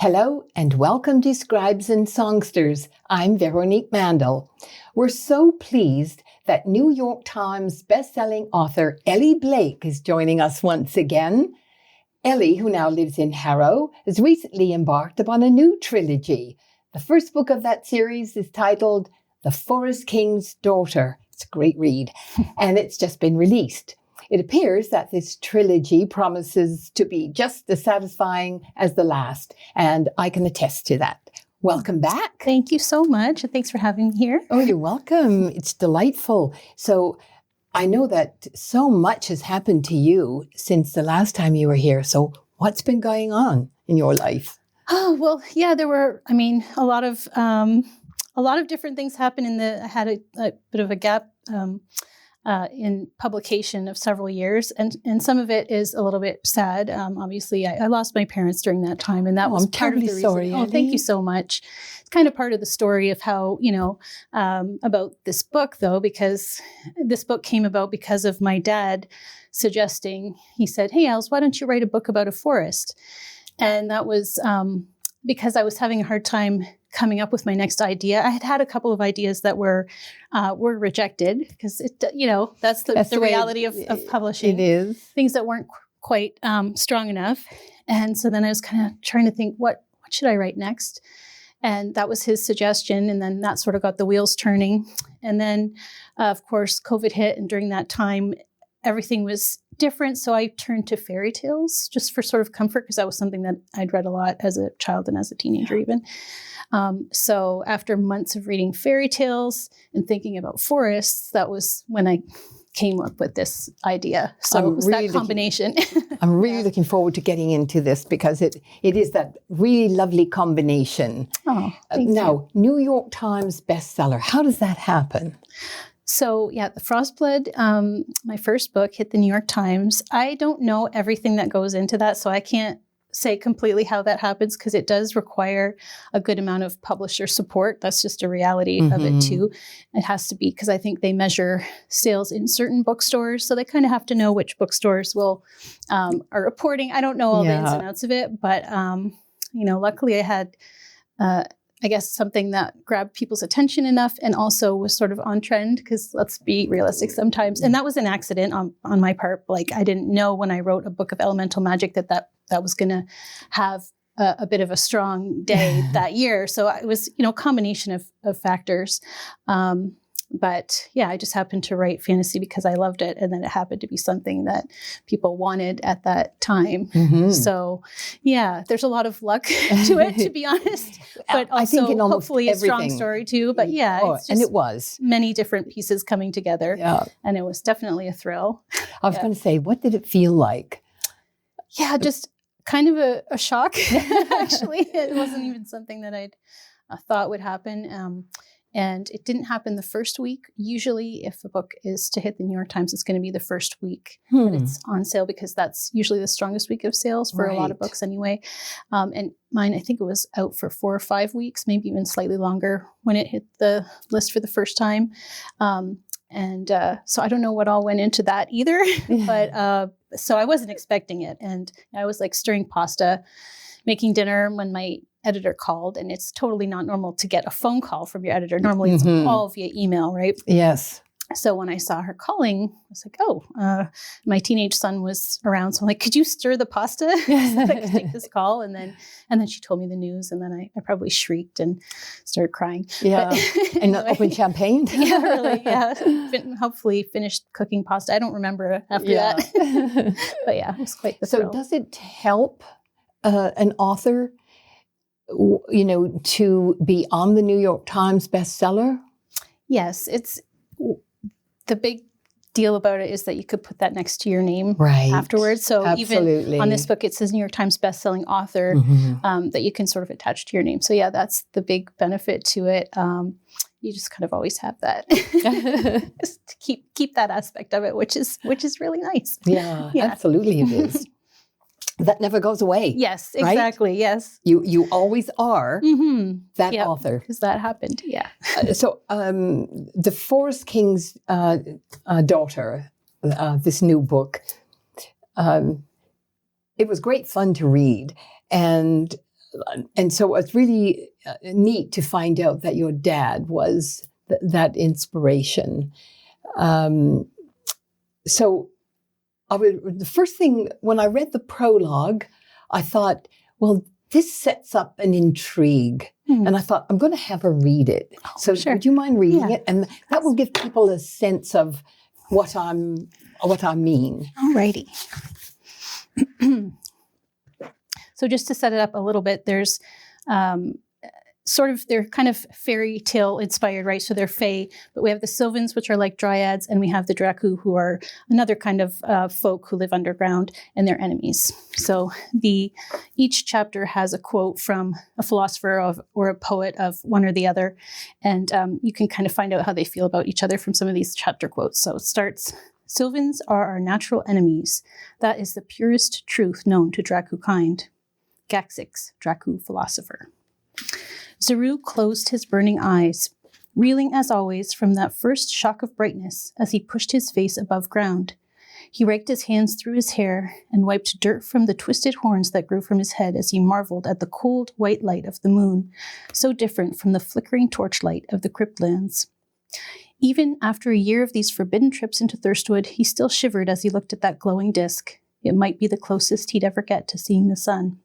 Hello and welcome to Scribes and Songsters. I'm Veronique Mandel. We're so pleased that New York Times bestselling author Elly Blake is joining us once again. Elly, who now lives in Harrow, has recently embarked upon a new trilogy. The first book of that series is titled The Forest King's Daughter. It's a great read, and it's just been released. It appears that this trilogy promises to be just as satisfying as the last, and I can attest to that. Welcome back. Thank you so much. Thanks for having me here. Oh, you're welcome. It's delightful. So I know that so much has happened to you since the last time you were here. So what's been going on in your life? Oh, well, yeah, there were, a lot of different things happened I had a bit of a gap in publication of several years. And some of it is a little bit sad. Obviously, I lost my parents during that time, and that was part of the reason. Sorry, oh, thank you so much. It's kind of part of the story of how, about this book, though, because this book came about because of my dad suggesting, he said, "Hey, Els, why don't you write a book about a forest?" And that was because I was having a hard time coming up with my next idea. I had a couple of ideas that were rejected because that's the reality of publishing. It is Things that weren't quite strong enough. And so then I was kind of trying to think, what should I write next? And that was his suggestion. And then that sort of got the wheels turning. And then, of course, COVID hit. And during that time, everything was different. So I turned to fairy tales just for sort of comfort, because that was something that I'd read a lot as a child and as a teenager even. So after months of reading fairy tales and thinking about forests, that was when I came up with this idea. So it was really that combination. I'm really looking forward to getting into this because it is that really lovely combination. Oh, now, New York Times bestseller. How does that happen? So yeah, The Frostblood, my first book, hit the New York Times. I don't know everything that goes into that, so I can't say completely how that happens, because it does require a good amount of publisher support. That's just a reality of it too. It has to be, because I think they measure sales in certain bookstores, so they kind of have to know which bookstores are reporting. I don't know all the ins and outs of it, but luckily I had I guess something that grabbed people's attention enough and also was sort of on trend, because let's be realistic sometimes. And that was an accident on my part. Like, I didn't know when I wrote a book of elemental magic that was going to have a bit of a strong day that year. So it was, combination of factors. But yeah, I just happened to write fantasy because I loved it. And then it happened to be something that people wanted at that time. So yeah, there's a lot of luck to it, to be honest. But also I think hopefully everything. a strong story too. But yeah, it's just and it was many different pieces coming together. Yeah. And it was definitely a thrill. I was going to say, what did it feel like? Yeah, just kind of a shock, actually. It wasn't even something that I'd thought would happen. And it didn't happen the first week. Usually, if a book is to hit the New York Times, it's going to be the first week that it's on sale, because that's usually the strongest week of sales for a lot of books anyway. And mine, I think it was out for 4 or 5 weeks, maybe even slightly longer when it hit the list for the first time. So I don't know what all went into that either. But so I wasn't expecting it. And I was like stirring pasta, making dinner when my editor called, and it's totally not normal to get a phone call from your editor. Normally it's all via email, right? Yes. So when I saw her calling, I was like, my teenage son was around. So I'm like, could you stir the pasta so that I could take this call? And then she told me the news, and then I probably shrieked and started crying. Yeah. But, and opened champagne. Yeah, really. Yeah. Hopefully finished cooking pasta. I don't remember after that. But yeah, it was quite the thrill. So does it help an author, to be on the New York Times bestseller? Yes, it's the big deal about it is that you could put that next to your name afterwards. So even on this book, it says New York Times bestselling author, that you can sort of attach to your name. So yeah, that's the big benefit to it. You just kind of always have that, just to keep that aspect of it, which is really nice. Yeah, absolutely it is. That never goes away. Yes, exactly. Right? Yes. You always are that author. Because that happened. Yeah. So The Forest King's Daughter, this new book, it was great fun to read. And and so it's really neat to find out that your dad was that inspiration. So the first thing, when I read the prologue, I thought, well, this sets up an intrigue. And I thought, I'm going to have her read it. Oh, so sure. would you mind reading it? And that will give people a sense of what I mean. Alrighty. So just to set it up a little bit, there's they're kind of fairy tale inspired, right? So they're fae, but we have the Sylvans, which are like dryads, and we have the Dracu, who are another kind of folk who live underground, and they're enemies. So each chapter has a quote from a philosopher or a poet of one or the other, and you can kind of find out how they feel about each other from some of these chapter quotes. So it starts, Sylvans are our natural enemies. That is the purest truth known to Dracu kind. Gaxix, Dracu philosopher. Zaru closed his burning eyes, reeling as always from that first shock of brightness as he pushed his face above ground. He raked his hands through his hair and wiped dirt from the twisted horns that grew from his head as he marveled at the cold white light of the moon, so different from the flickering torchlight of the cryptlands. Even after a year of these forbidden trips into Thirstwood, he still shivered as he looked at that glowing disk. It might be the closest he'd ever get to seeing the sun.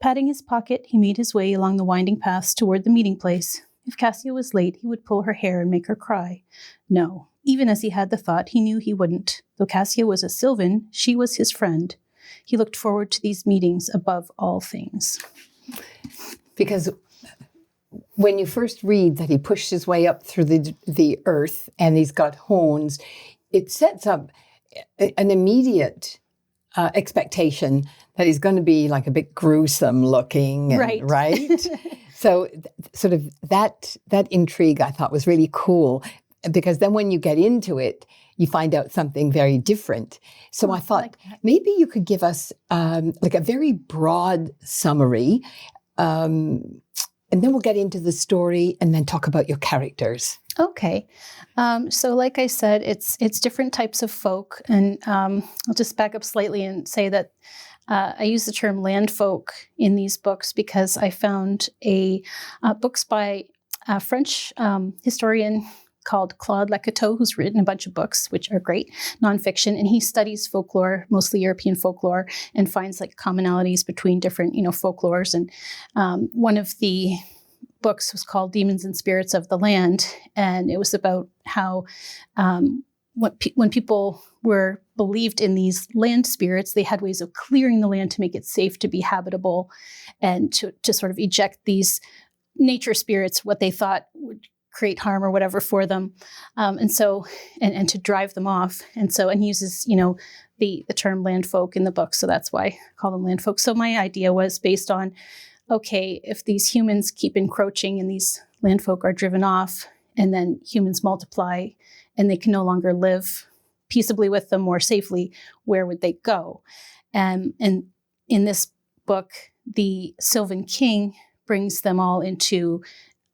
Patting his pocket, he made his way along the winding paths toward the meeting place. If Cassia was late, he would pull her hair and make her cry. No, even as he had the thought, he knew he wouldn't. Though Cassia was a Sylvan, she was his friend. He looked forward to these meetings above all things. Because when you first read that he pushed his way up through the earth and he's got horns, it sets up an immediate expectation that he's going to be like a bit gruesome looking. And, right? So sort of that intrigue I thought was really cool, because then when you get into it, you find out something very different. So I thought maybe you could give us like a very broad summary, and then we'll get into the story and then talk about your characters. Okay. So like I said, it's different types of folk. And I'll just back up slightly and say that I use the term land folk in these books because I found books by a French historian called Claude Lecateau, who's written a bunch of books, which are great, nonfiction, and he studies folklore, mostly European folklore, and finds like commonalities between different, folklores. And one of the books was called Demons and Spirits of the Land, and it was about how when people were believed in these land spirits, they had ways of clearing the land to make it safe to be habitable, and to sort of eject these nature spirits, what they thought would create harm or whatever for them, and to drive them off. And he uses the term land folk in the book, so that's why I call them land folk. So my idea was based on, okay, if these humans keep encroaching and these land folk are driven off, and then humans multiply and they can no longer live peaceably with them or safely, where would they go? And in this book, the Sylvan King brings them all into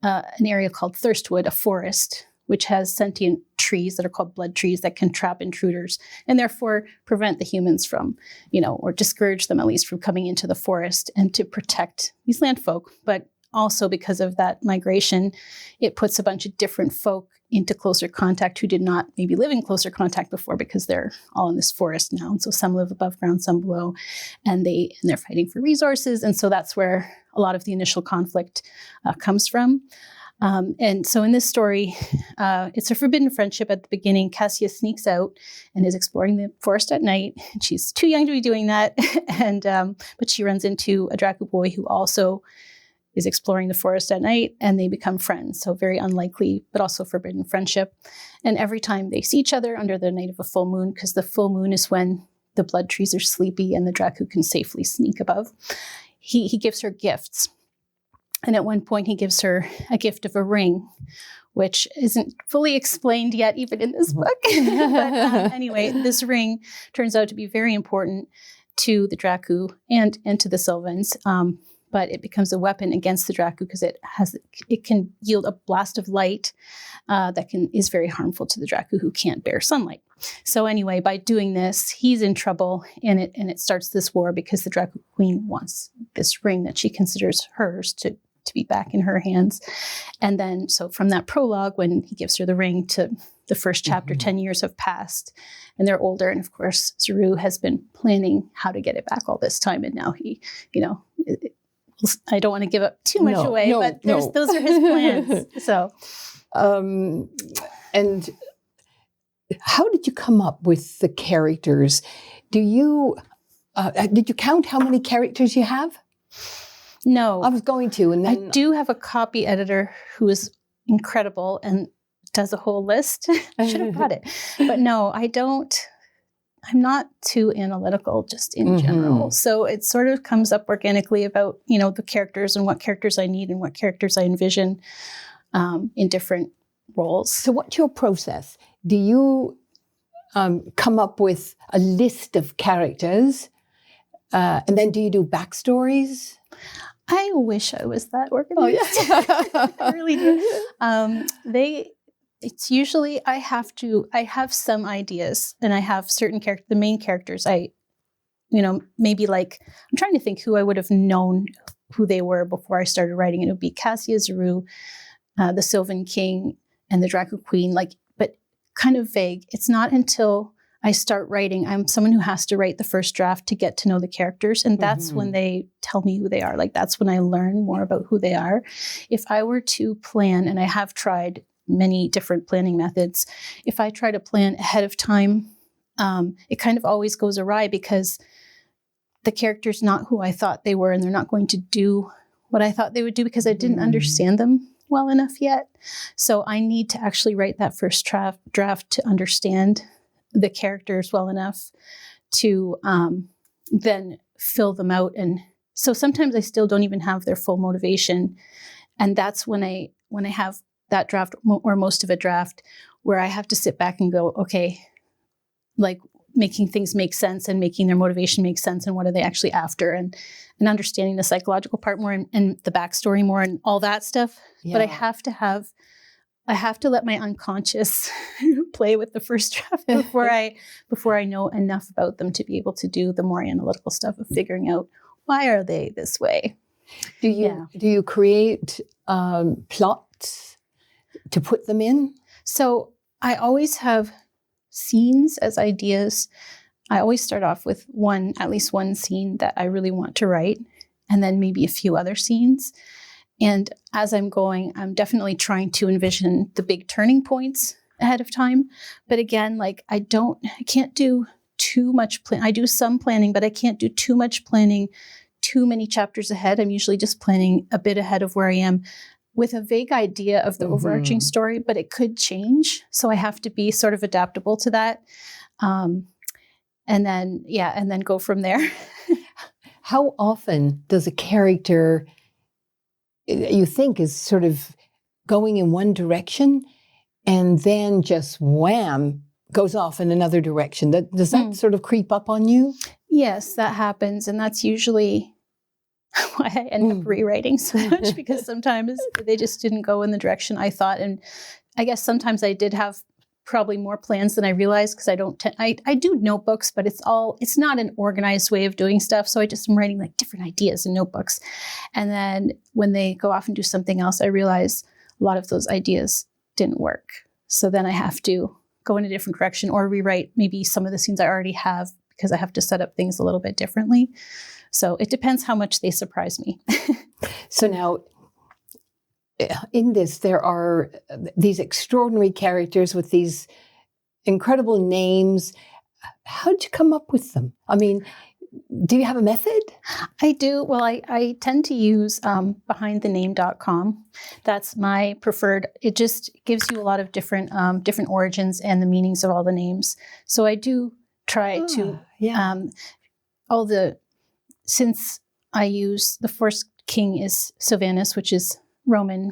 an area called Thirstwood, a forest, which has sentient trees that are called blood trees that can trap intruders and therefore prevent the humans from, or discourage them at least from coming into the forest, and to protect these land folk. But also because of that migration, it puts a bunch of different folk into closer contact who did not maybe live in closer contact before, because they're all in this forest now. And so some live above ground, some below, and they're fighting for resources. And so that's where a lot of the initial conflict comes from. And so in this story, it's a forbidden friendship at the beginning. Cassia sneaks out and is exploring the forest at night. She's too young to be doing that. But she runs into a Dracu boy who also is exploring the forest at night, and they become friends. So very unlikely, but also forbidden friendship. And every time they see each other under the night of a full moon, because the full moon is when the blood trees are sleepy and the Dracu can safely sneak above, he gives her gifts. And at one point, he gives her a gift of a ring, which isn't fully explained yet, even in this book. But anyway, this ring turns out to be very important to the Dracu and to the Sylvans, but it becomes a weapon against the Dracu because it can yield a blast of light that is very harmful to the Dracu who can't bear sunlight. So anyway, by doing this, he's in trouble, and it starts this war because the Dracu Queen wants this ring that she considers hers to be back in her hands. And then, so from that prologue, when he gives her the ring, to the first chapter, 10 years have passed, and they're older. And of course, Zaru has been planning how to get it back all this time. And now he, I don't want to give up too much away, but those are his plans. So, and how did you come up with the characters? Did you count how many characters you have? No. I was going to, and then I do have a copy editor who is incredible and does a whole list. I should have brought it. But no, I don't. I'm not too analytical just in general. So it sort of comes up organically about, the characters and what characters I need and what characters I envision in different roles. So what's your process? Do you come up with a list of characters and then do you do backstories? I wish I was that organized. Oh, yeah. I really do. It's usually I have some ideas, and I have certain characters, the main characters. Maybe like, I'm trying to think who I would have known who they were before I started writing. It would be Cassia, Zaru, the Sylvan King, and the Dracu Queen, but kind of vague. It's not until I start writing, I'm someone who has to write the first draft to get to know the characters. And that's when they tell me who they are. That's when I learn more about who they are. If I were to plan, and I have tried many different planning methods, if I try to plan ahead of time, it kind of always goes awry because the character's not who I thought they were, and they're not going to do what I thought they would do because I didn't understand them well enough yet. So I need to actually write that first draft to understand the characters well enough to then fill them out. And so sometimes I still don't even have their full motivation. And that's when I have that draft or most of a draft where I have to sit back and go, okay, making things make sense and making their motivation make sense, and what are they actually after, and understanding the psychological part more and the backstory more and all that stuff. Yeah. But I have to let my unconscious play with the first draft before I know enough about them to be able to do the more analytical stuff of figuring out why are they this way. Do you create plots to put them in? So I always have scenes as ideas. I always start off with at least one scene that I really want to write, and then maybe a few other scenes. And as I'm going, I'm definitely trying to envision the big turning points ahead of time. But again, I can't do too much plan. I do some planning, but I can't do too much planning too many chapters ahead. I'm usually just planning a bit ahead of where I am with a vague idea of the overarching story, but it could change. So I have to be sort of adaptable to that. And then go from there. How often does a character you think is sort of going in one direction and then just wham, goes off in another direction? Does that sort of creep up on you? Yes, that happens. And that's usually why I end up rewriting so much, because sometimes they just didn't go in the direction I thought. And I guess sometimes I did have probably more plans than I realized, because I do notebooks, but it's not an organized way of doing stuff. So I just am writing different ideas in notebooks. And then when they go off and do something else, I realize a lot of those ideas didn't work. So then I have to go in a different direction or rewrite maybe some of the scenes I already have, because I have to set up things a little bit differently. So it depends how much they surprise me. So now, in this, there are these extraordinary characters with these incredible names. How did you come up with them? I mean, do you have a method? I do. Well, I tend to use behindthename.com. That's my preferred. It just gives you a lot of different origins and the meanings of all the names. So I do try to since I use the first king is Sylvanus, which is Roman,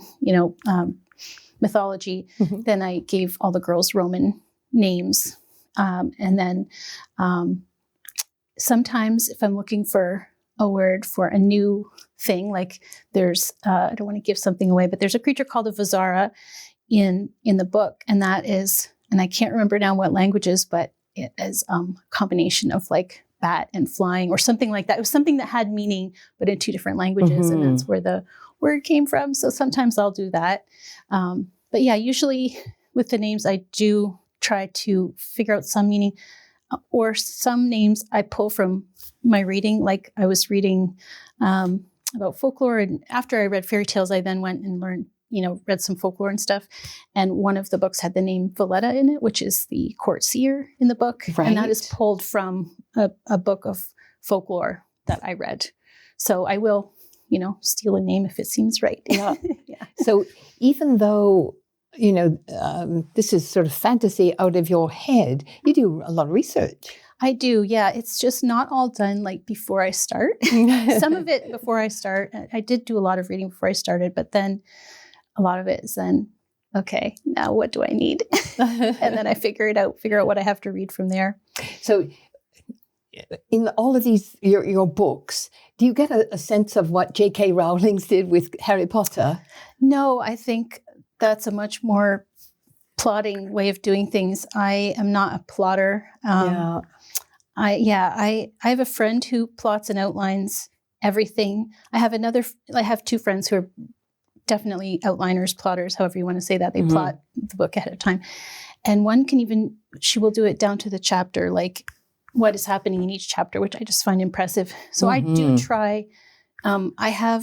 mythology. Then I gave all the girls Roman names. And then sometimes if I'm looking for a word for a new thing. Like there's, I don't want to give something away, but there's a creature called a Vizara in the book. And that is, and I can't remember now what languages, but it is a combination of like bat and flying or something like that. It was something that had meaning, but in two different languages. And that's where the word came from. So sometimes I'll do that. But yeah, usually with the names, I do try to figure out some meaning, or some names I pull from my reading. Like I was reading about folklore, and after I read fairy tales, I then went and learned, read some folklore and stuff. And one of the books had the name Valletta in it, which is the court seer in the book. Right. And that is pulled from a book of folklore that I read. So I will, steal a name if it seems right. Yeah. Yeah. So even though, this is sort of fantasy out of your head, you do a lot of research. I do, yeah. It's just not all done like before I start. Some of it before I start. I did do a lot of reading before I started, but then a lot of it is then, okay, now what do I need? And then I figure out what I have to read from there. So in all of these, your books, do you get a sense of what J.K. Rowling did with Harry Potter? No, I think that's a much more plotting way of doing things. I am not a plotter. I have a friend who plots and outlines everything. I have two friends who are definitely outliners, plotters, however you want to say that. They plot the book ahead of time. And one she will do it down to the chapter, like what is happening in each chapter, which I just find impressive. So I do try. I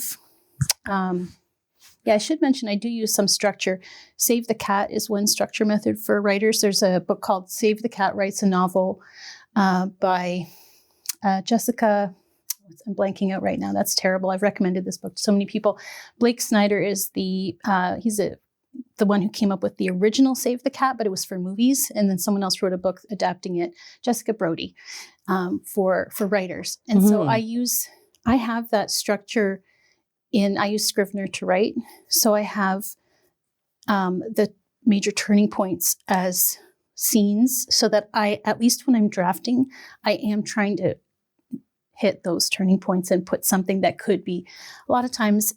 should mention I do use some structure. Save the Cat is one structure method for writers. There's a book called Save the Cat Writes a Novel by Jessica. I'm blanking out right now. That's terrible. I've recommended this book to so many people. Blake Snyder is the one who came up with the original Save the Cat, but it was for movies. And then someone else wrote a book adapting it, Jessica Brody, for writers. And so I have that structure I use Scrivener to write. So I have the major turning points as scenes so that at least when I'm drafting, I am trying to hit those turning points and put something that could be. A lot of times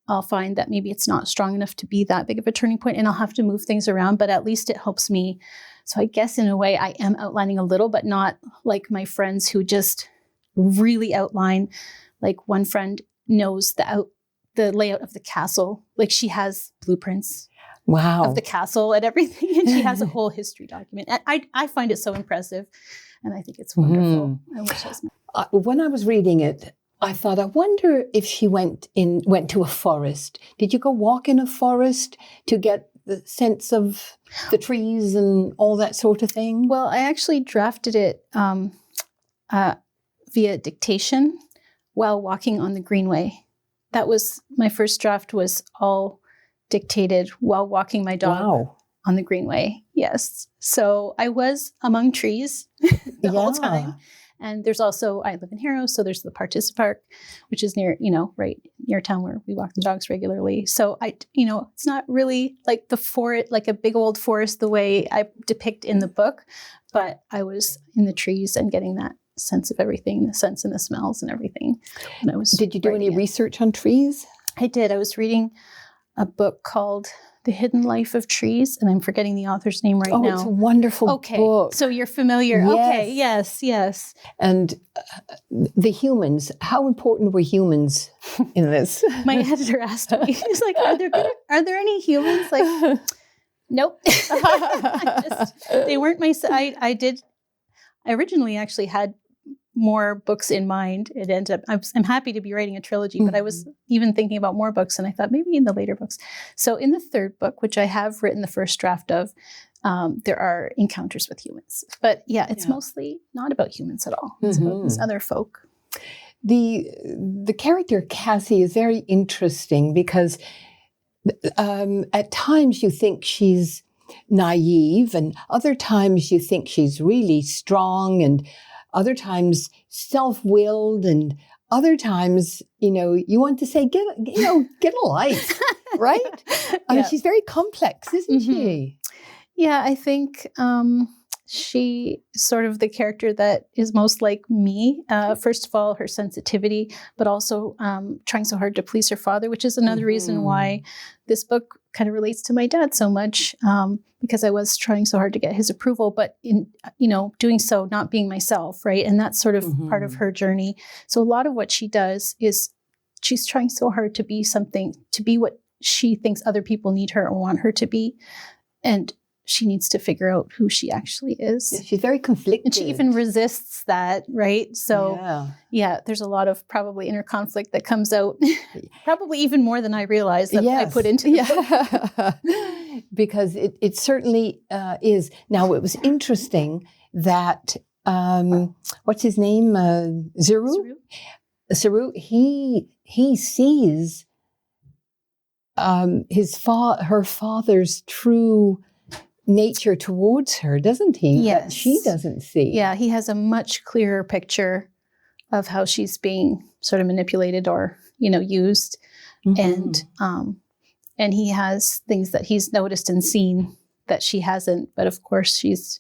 I'll find that maybe it's not strong enough to be that big of a turning point and I'll have to move things around, but at least it helps me. So I guess in a way I am outlining a little, but not like my friends who just really outline. Like one friend knows the layout of the castle. Like she has blueprints of the castle and everything. And she has a whole history document. And I find it so impressive. And I think it's wonderful. I wish I was. When I was reading it, I thought, I wonder if she went to a forest. Did you go walk in a forest to get the sense of the trees and all that sort of thing? Well, I actually drafted it via dictation while walking on the Greenway. That was my first draft, was all dictated while walking my dog on the Greenway. Yes. So I was among trees the whole time. And there's also, I live in Harrow, so there's the Partis Park, which is near, right near town where we walk the dogs regularly. So it's not really like the forest, like a big old forest the way I depict in the book, but I was in the trees and getting that sense of everything, the sense and the smells and everything. Did you do any research on trees? I did. I was reading a book called The Hidden Life of Trees, and I'm forgetting the author's name now. Oh, it's a wonderful book. So you're familiar. Yes. Okay, yes. And the humans, how important were humans in this? My editor asked me, he's like, are there any humans? Like, nope. They weren't my, I originally actually had more books in mind. It ended up, I'm happy to be writing a trilogy, but I was even thinking about more books, and I thought maybe in the later books. So in the third book, which I have written the first draft of, there are encounters with humans. But it's mostly not about humans at all. It's about these other folk. The character Cassie is very interesting because at times you think she's naive, and other times you think she's really strong, and other times self-willed, and other times, you want to say, get a life, right? I mean, she's very complex, isn't she? Yeah, I think she is sort of the character that is most like me. First of all, her sensitivity, but also trying so hard to please her father, which is another reason why this book kind of relates to my dad so much, because I was trying so hard to get his approval, but in, doing so, not being myself, right? And that's sort of part of her journey. So a lot of what she does is she's trying so hard to be something, to be what she thinks other people need her or want her to be. And she needs to figure out who she actually is. Yeah, she's very conflicted. And she even resists that, right? So yeah, there's a lot of probably inner conflict that comes out, probably even more than I realized that I put into the book. Because it certainly is. Now, it was interesting that, what's his name? Zeru? Zeru, he sees her father's true nature towards her, doesn't he? Yes. That she doesn't see. Yeah, he has a much clearer picture of how she's being sort of manipulated or, used. And he has things that he's noticed and seen that she hasn't. But of course, she's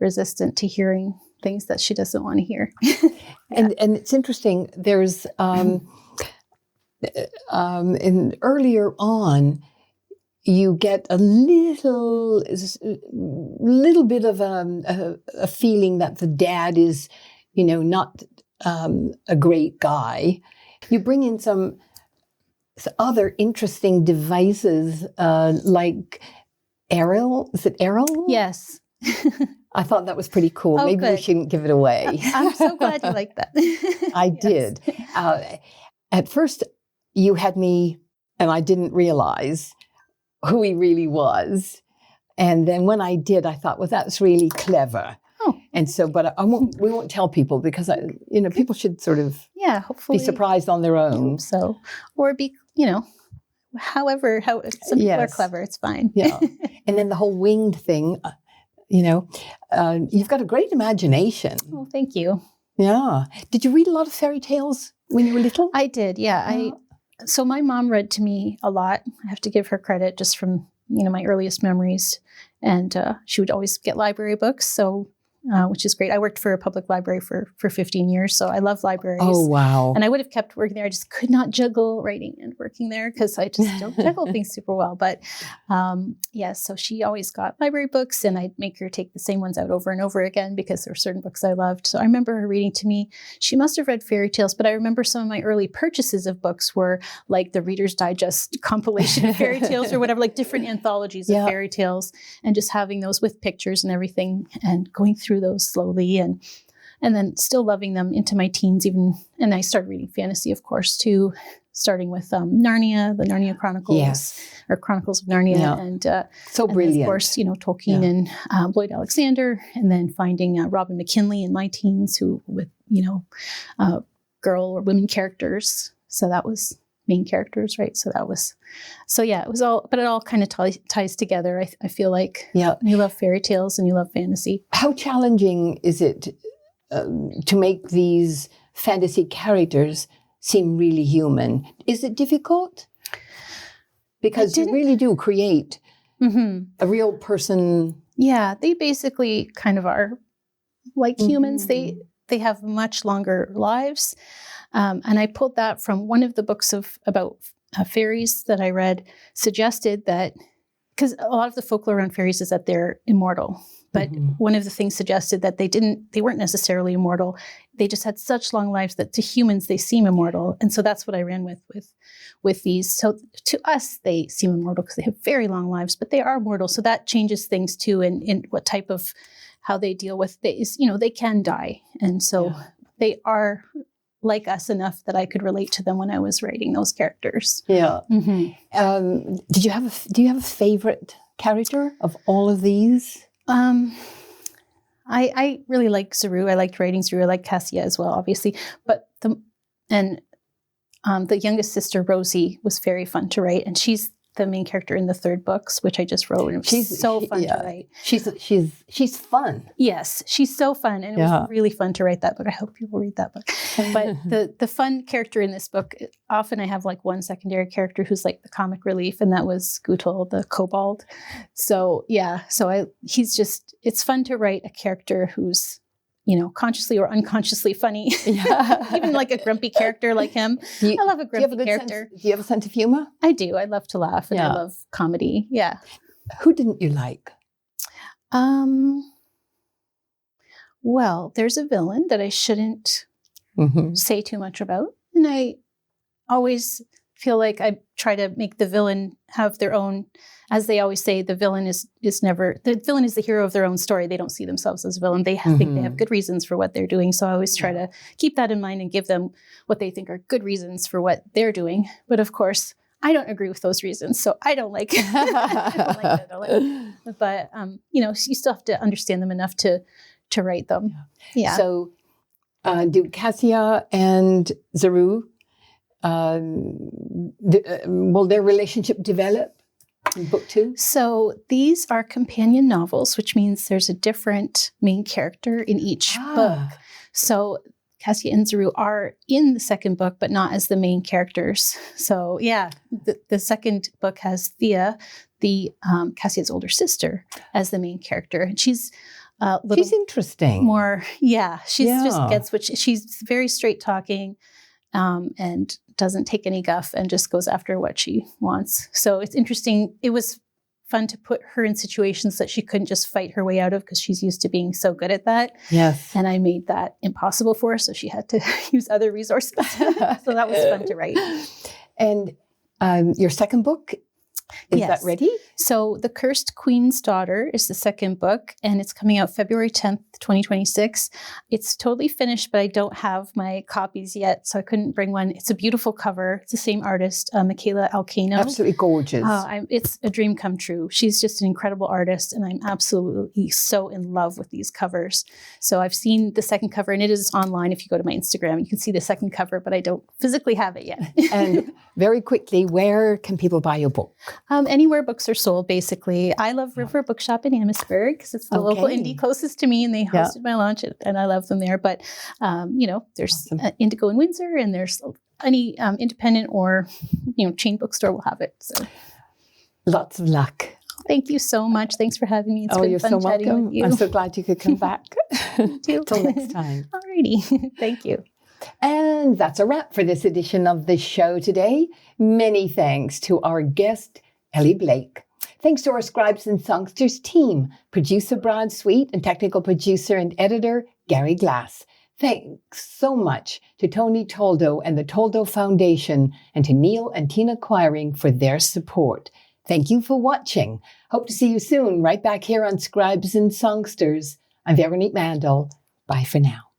resistant to hearing things that she doesn't want to hear. And it's interesting. There's in earlier on, you get a little bit of a feeling that the dad is, not a great guy. You bring in some other interesting devices, like Errol. Is it Errol? Yes. I thought that was pretty cool. Oh, Maybe good. we shouldn't give it away. I'm so glad you like that. I did. At first, you had me, and I didn't realize who he really was. And then when I did, I thought, well, that's really clever. Oh. And so, but we won't tell people because, people should sort of hopefully be surprised on their own. So, or be, however, how some people are clever, it's fine. Yeah. And then the whole winged thing, you've got a great imagination. Oh, thank you. Yeah. Did you read a lot of fairy tales when you were little? I did, yeah. So my mom read to me a lot. I have to give her credit just from, my earliest memories. And she would always get library books, so which is great. I worked for a public library for 15 years, so I love libraries. Oh, wow. And I would have kept working there. I just could not juggle writing and working there because I just don't juggle things super well. But so she always got library books, and I'd make her take the same ones out over and over again because there were certain books I loved. So I remember her reading to me. She must have read fairy tales, but I remember some of my early purchases of books were like the Reader's Digest compilation of fairy tales or whatever, like different anthologies of fairy tales, and just having those with pictures and everything and going through those slowly and then still loving them into my teens even. And I started reading fantasy, of course, too, starting with Narnia, the Narnia Chronicles, or Chronicles of Narnia. And so brilliant. And of course, Tolkien and Lloyd Alexander, and then finding Robin McKinley in my teens who with, girl or women characters. So that was main characters, right? So it was all, but it all kind of ties together. I feel like you love fairy tales and you love fantasy. How challenging is it to make these fantasy characters seem really human? Is it difficult? Because you really do create a real person. Yeah, they basically kind of are like humans. They have much longer lives. And I pulled that from one of the books about fairies that I read, suggested that, because a lot of the folklore around fairies is that they're immortal. But one of the things suggested that they weren't necessarily immortal. They just had such long lives that to humans, they seem immortal. And so that's what I ran with these. So to us, they seem immortal because they have very long lives, but they are mortal. So that changes things too in what type of, how they deal with these, they can die. And so they are like us enough that I could relate to them when I was writing those characters. Yeah. Do you have a favorite character of all of these? I really like Zeru. I liked writing Zeru. I like Cassia as well, obviously. But the youngest sister, Rosie, was very fun to write. And she's the main character in the third books, which I just wrote. And it was so fun to write. She's fun. Yes, she's so fun. And it was really fun to write that book. I hope people read that book. But the fun character in this book, often I have like one secondary character who's like the comic relief, and that was Gutel, the kobold. So it's fun to write a character who's, consciously or unconsciously funny. Even like a grumpy character like him. I love a grumpy character. Do you have a sense of humor? I do. I love to laugh, and I love comedy. Yeah. Who didn't you like? Well, there's a villain that I shouldn't say too much about. And I always feel like I try to make the villain have their own, as they always say, the villain is the hero of their own story. They don't see themselves as a villain. They think they have good reasons for what they're doing. So I always try to keep that in mind and give them what they think are good reasons for what they're doing. But of course, I don't agree with those reasons. So I don't like it. But, you still have to understand them enough to write them. Yeah. So do Cassia and Zaru, will their relationship develop in book 2? So these are companion novels, which means there's a different main character in each book. So Cassia and Zaru are in the second book, but not as the main characters. So the second book has Thea, Cassia's older sister, as the main character. And she's she's interesting. More, just gets she's very straight talking, and doesn't take any guff and just goes after what she wants. So it's interesting. It was fun to put her in situations that she couldn't just fight her way out of because she's used to being so good at that. Yes. And I made that impossible for her, so she had to use other resources. So that was fun to write. And your second book, is that ready? So The Cursed Queen's Daughter is the second book, and it's coming out February 10th, 2026. It's totally finished, but I don't have my copies yet, so I couldn't bring one. It's a beautiful cover. It's the same artist, Michaela Alcano. Absolutely gorgeous. It's a dream come true. She's just an incredible artist, and I'm absolutely so in love with these covers. So I've seen the second cover, and it is online. If you go to my Instagram, you can see the second cover, but I don't physically have it yet. And very quickly, where can people buy your book? Anywhere books are sold, basically. I love River Bookshop in Amherstburg because it's the local indie closest to me, and they hosted my launch, and I love them there. But, there's Indigo in Windsor, and there's any independent or, chain bookstore will have it. So lots of luck. Thank you so much. Thanks for having me. It's been you're fun so chatting welcome. with you. I'm so glad you could come back. Till next time. Alrighty. Thank you. And that's a wrap for this edition of the show today. Many thanks to our guest, Elly Blake. Thanks to our Scribes and Songsters team, producer Brad Sweet and technical producer and editor Gary Glass. Thanks so much to Tony Toldo and the Toldo Foundation, and to Neil and Tina Quiring for their support. Thank you for watching. Hope to see you soon right back here on Scribes and Songsters. I'm Veronique Mandel. Bye for now.